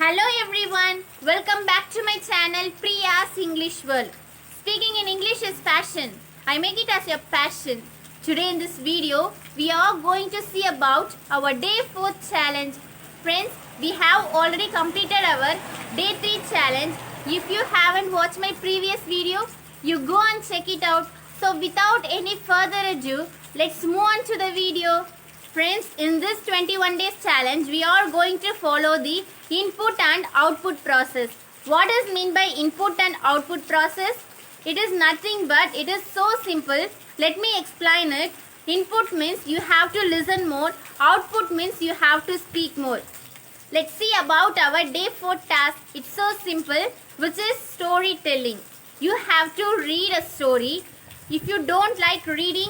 Hello everyone, welcome back to my channel Priya's English World. Speaking in English is passion. I make it as a passion. Today in this video, we are going to see about our day 4 challenge. Friends, we have already completed our day 3 challenge. If you haven't watched my previous video, you go and check it out. So without any further ado, let's move on to the video. Friends, in this 21 days challenge, we are going to follow the input and output process. What is meant by input and output process? It is nothing but it is so simple. Let me explain it. Input means you have to listen more. Output means you have to speak more. Let's see about our day 4 task. It's so simple, which is storytelling. You have to read a story. If you don't like reading,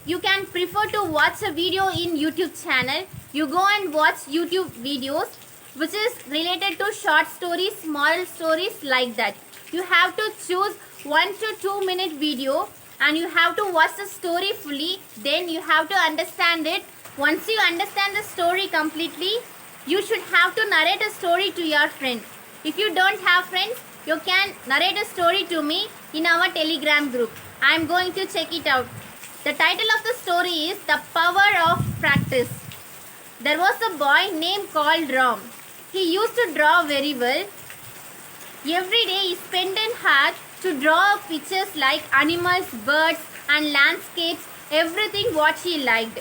you can prefer to watch a video in YouTube channel. You go and watch YouTube videos which is related to short stories, moral stories, like that. You have to choose 1 to 2 minute video and you have to watch the story fully. Then you have to understand it. Once you understand the story completely, you should have to narrate a story to your friend. If you don't have friends, you can narrate a story to me in our Telegram group. I am going to check it out. The title of the story is The Power of Practice. There was a boy named called Ram. He used to draw very well. Every day he spent an hour to draw pictures like animals, birds and landscapes, everything what he liked.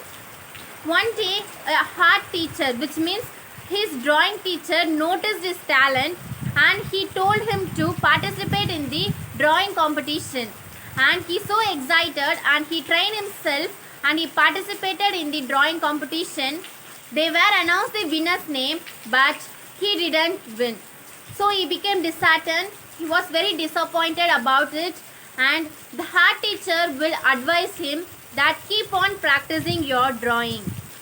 One day a art teacher, which means his drawing teacher, noticed his talent and he told him to participate in the drawing competition. And he so excited and he trained himself and he participated in the drawing competition. They were announced the winner's name, but he didn't win. So he became disheartened. He was very disappointed about it, and the art teacher will advise him that keep on practicing your drawing.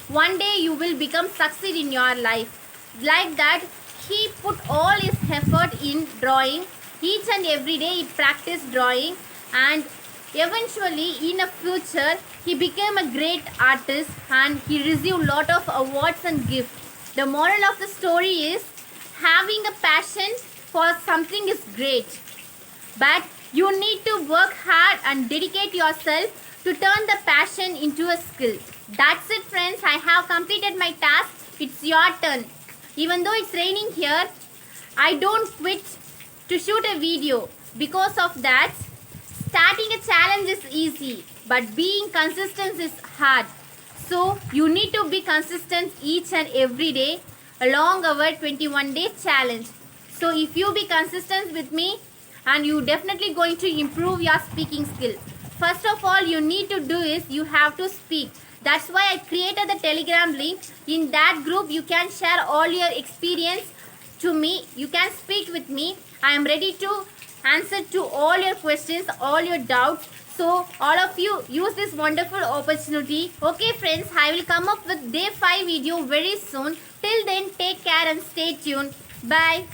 One day you will become succeed in your life. Like that, he put all his effort in drawing. Each and every day he practiced drawing, and eventually in the future he became a great artist and he received lot of awards and gifts. The moral of the story is having a passion for something is great, but you need to work hard and dedicate yourself to turn the passion into a skill. That's it, friends. I have completed my task. It's your turn. Even though it's raining here, I don't quit to shoot a video. Because of that, starting a challenge is easy, but being consistent is hard. So you need to be consistent each and every day along our 21 day challenge. So if you be consistent with me, and you definitely going to improve your speaking skill. First of all, you need to do is you have to speak. That's why I created the Telegram link. In that group, you can share all your experience to me. You can speak with me. I am ready to answer to all your questions, all your doubts. So all of you use this wonderful opportunity. Okay friends, I will come up with day 5 video very soon. Till then, take care and stay tuned. Bye.